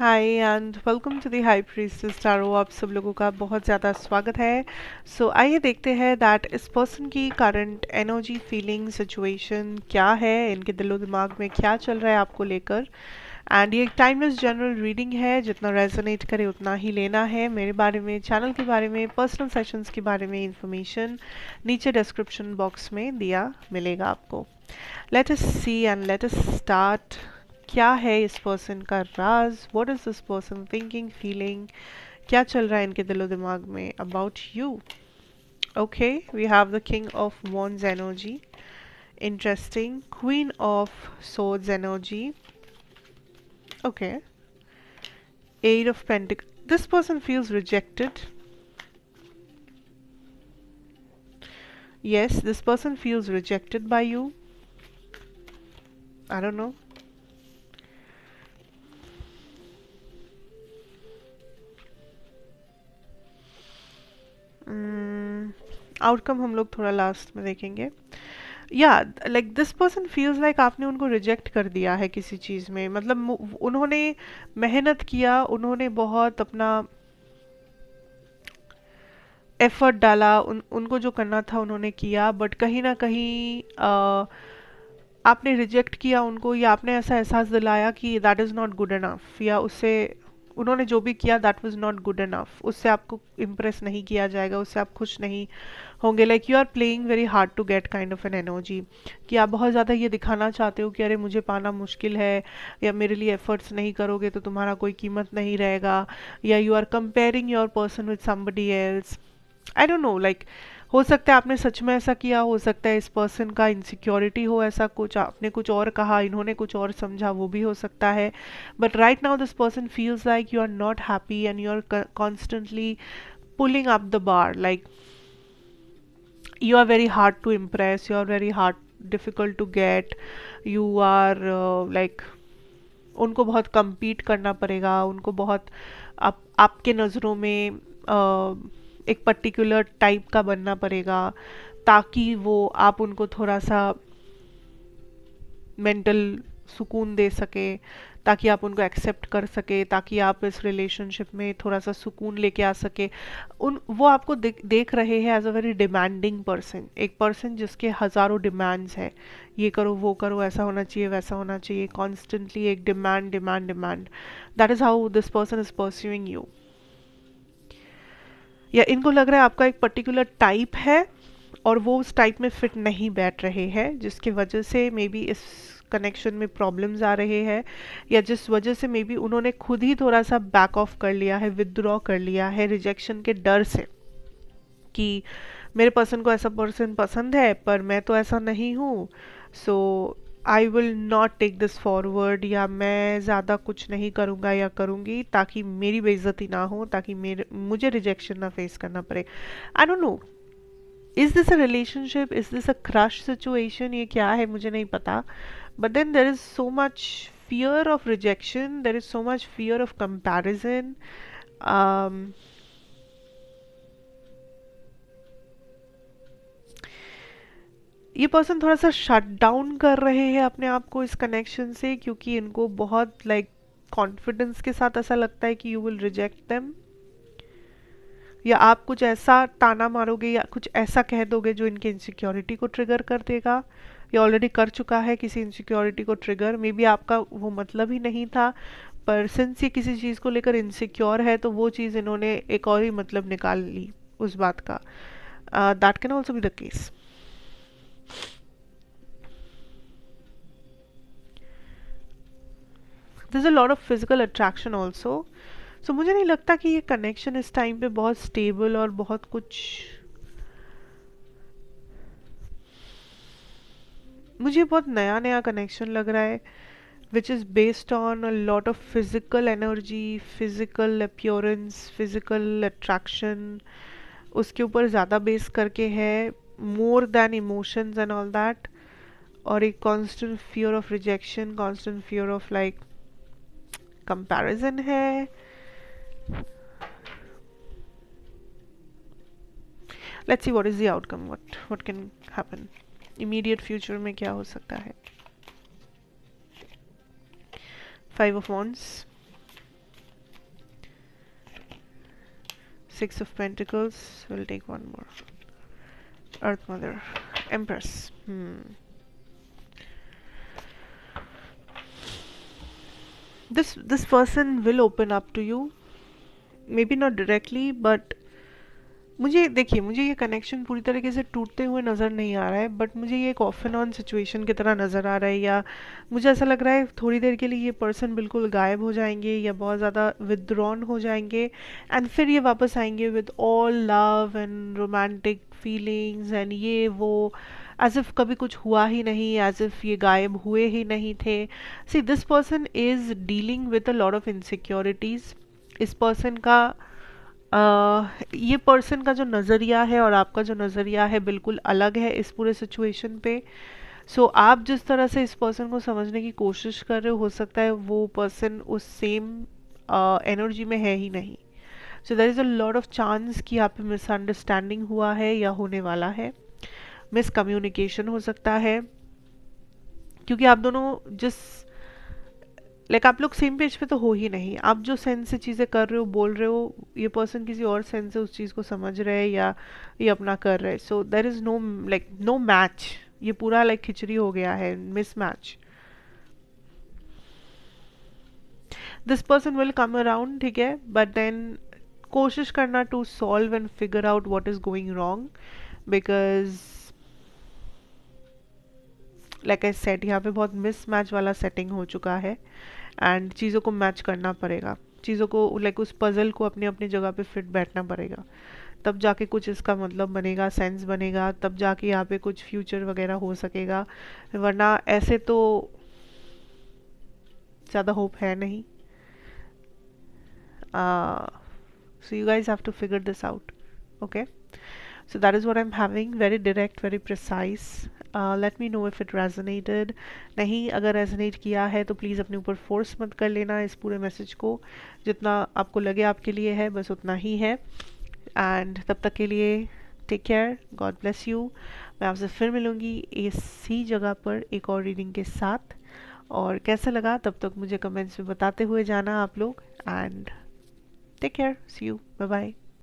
Hi and welcome to the high priestess tarot. आप सब लोगों का बहुत ज़्यादा स्वागत है। आइए देखते हैं दैट इस पर्सन की करंट एनर्जी, फीलिंग, सिचुएशन क्या है, इनके दिलो दिमाग में क्या चल रहा है आपको लेकर। एंड ये एक टाइमलेस जनरल रीडिंग है, जितना रेजोनेट करे उतना ही लेना है। मेरे बारे में, चैनल के बारे में, पर्सनल सेशंस के बारे में इंफॉर्मेशन नीचे डिस्क्रिप्शन बॉक्स में दिया मिलेगा आपको। Let us see and let us start. क्या है इस पर्सन का राज? What is this person thinking, feeling? क्या चल रहा है इनके दिलो दिमाग में about you? Okay, we have the king of wands energy, interesting. Queen of Swords energy. Okay. Eight of Pentacles. This person feels rejected. Yes, this person feels rejected by you. I don't know. Outcome हम लोग थोड़ा last में देखेंगे। या like this person feels like आपने उनको reject कर दिया है किसी चीज़ में। मतलब उन्होंने मेहनत किया, उन्होंने बहुत अपना एफर्ट डाला, उनको जो करना था उन्होंने किया, बट कहीं ना कहीं आपने रिजेक्ट किया उनको, या आपने ऐसा एहसास दिलाया कि that is not good enough, या उससे उन्होंने जो भी किया that was not good enough, उससे आपको इम्प्रेस नहीं किया जाएगा, उससे आप खुश नहीं होंगे। Like you are playing very hard to get kind of an energy, कि आप बहुत ज़्यादा ये दिखाना चाहते हो कि अरे मुझे पाना मुश्किल है, या मेरे लिए एफर्ट्स नहीं करोगे तो तुम्हारा कोई कीमत नहीं रहेगा, या you are comparing your person with somebody else. I don't know, like हो सकता है आपने सच में ऐसा किया, हो सकता है इस पर्सन का इनसिक्योरिटी हो, ऐसा कुछ आपने कुछ और कहा, इन्होंने कुछ और समझा, वो भी हो सकता है। But right now this person feels like you are not happy and you are constantly pulling up the bar. Like you are very hard to impress, you are very hard, difficult to get, you are like उनको बहुत compete करना पड़ेगा, उनको बहुत आपके नज़रों में एक पर्टिकुलर टाइप का बनना पड़ेगा, ताकि वो आप उनको थोड़ा सा मेंटल सुकून दे सके, ताकि आप उनको एक्सेप्ट कर सके, ताकि आप इस रिलेशनशिप में थोड़ा सा सुकून लेके आ सके। वो आपको देख रहे हैं as a very demanding person, एक पर्सन जिसके हज़ारों डिमांड्स है, ये करो वो करो, ऐसा होना चाहिए वैसा होना चाहिए, कॉन्स्टेंटली एक demand demand demand. That is how this person is pursuing you. या इनको लग रहा है आपका एक पर्टिकुलर टाइप है और वो उस टाइप में फिट नहीं बैठ रहे हैं, जिसकी वजह से मे बी इस कनेक्शन में प्रॉब्लम्स आ रहे हैं, या जिस वजह से मे बी उन्होंने खुद ही थोड़ा सा बैक ऑफ कर लिया है, विदड्रॉ कर लिया है रिजेक्शन के डर से, कि मेरे पर्सन को ऐसा पर्सन पसंद है पर मैं तो ऐसा नहीं हूँ, so I will not take this forward, या मैं ज़्यादा कुछ नहीं करूँगा या करूँगी ताकि मेरी बेइज्जती ना हो, ताकि मुझे रिजेक्शन ना फेस करना पड़े। I don't know, is this a relationship, is this a crush situation, ये क्या है मुझे नहीं पता। But then there is so much fear of rejection, there is so much fear of comparison. ये पर्सन थोड़ा सा शट डाउन कर रहे हैं अपने आप को इस कनेक्शन से, क्योंकि इनको बहुत लाइक कॉन्फिडेंस के साथ ऐसा लगता है कि यू विल रिजेक्ट देम, या आप कुछ ऐसा ताना मारोगे या कुछ ऐसा कह दोगे जो इनके इनसिक्योरिटी को ट्रिगर कर देगा, या ऑलरेडी कर चुका है किसी इनसिक्योरिटी को ट्रिगर। मे बी आपका वो मतलब ही नहीं था, पर सिंस ये किसी चीज़ को लेकर इनसिक्योर है तो वो चीज़ इन्होंने एक और ही मतलब निकाल ली उस बात का। That can also be the case. This is a lot of physical attraction also. So मुझे नहीं लगता कि ये कनेक्शन इस टाइम पे बहुत स्टेबल और बहुत कुछ, मुझे बहुत नया नया कनेक्शन लग रहा है, which is based on a lot of physical energy, physical appearance, physical attraction, उसके ऊपर ज़्यादा बेस करके है, more than emotions and all that. और एक constant fear of rejection, constant fear of like comparison है। Let's see what is the outcome, what can happen immediate future में, क्या हो सकता है। 5 of Wands, 6 of Pentacles. We'll take one more. Earth Mother. Empress. This person will open up to you. Maybe not directly, but मुझे देखिए, मुझे ये connection पूरी तरीके से टूटते हुए नज़र नहीं आ रहा है, बट मुझे ये एक ऑफ एंड ऑन सिचुएशन की तरह नज़र आ रहा है, या मुझे ऐसा लग रहा है थोड़ी देर के लिए ये पर्सन बिल्कुल गायब हो जाएंगे या बहुत ज़्यादा विदड्रॉन हो जाएंगे, एंड फिर ये वापस आएंगे with all love and romantic feelings and ये वो, एज इफ कभी कुछ हुआ ही नहीं, एज इफ ये गायब हुए ही नहीं थे. See, this person is dealing with a lot of insecurities. इस पर्सन का ये पर्सन का जो नज़रिया है और आपका जो नज़रिया है बिल्कुल अलग है इस पूरे सिचुएशन पे. सो आप जिस तरह से इस पर्सन को समझने की कोशिश कर रहे हो सकता है वो पर्सन उस सेम एनर्जी में है ही नहीं. So there is a lot of chance कि आप पे मिसअंडरस्टैंडिंग हुआ है या होने वाला है. मिसकम्युनिकेशन हो सकता है, क्योंकि आप दोनों जिस आप लोग सेम पेज पे तो हो ही नहीं. आप जो सेंस से चीज़ें कर रहे हो, बोल रहे हो, ये पर्सन किसी और सेंस से उस चीज़ को समझ रहे हैं या ये अपना कर रहे हैं. So there is no match. ये पूरा खिचड़ी हो गया है, mismatch. This person will come around, ठीक है, बट देन कोशिश करना to solve and figure out what is going wrong, because like I said यहाँ पे बहुत मिस मैच वाला सेटिंग हो चुका है एंड चीज़ों को मैच करना पड़ेगा. चीज़ों को उस पजल को अपनी अपनी जगह पे फिट बैठना पड़ेगा, तब जाके कुछ इसका मतलब बनेगा, सेंस बनेगा, तब जाके यहाँ पे कुछ फ्यूचर वगैरह हो सकेगा. वरना ऐसे तो ज़्यादा होप है नहीं. So you guys have to figure this out. Okay, so that is what I'm having. Very direct, very precise. Let me know if it resonated. नहीं, अगर resonate किया है तो प्लीज़ अपने ऊपर फोर्स मत कर लेना इस पूरे मैसेज को. जितना आपको लगे आपके लिए है बस उतना ही है. एंड तब तक के लिए take care, God bless you. मैं आपसे फिर मिलूँगी इसी जगह पर एक और रीडिंग के साथ. और कैसा लगा तब तक मुझे कमेंट्स में बताते हुए जाना आप लोग. And take care, see you, bye bye.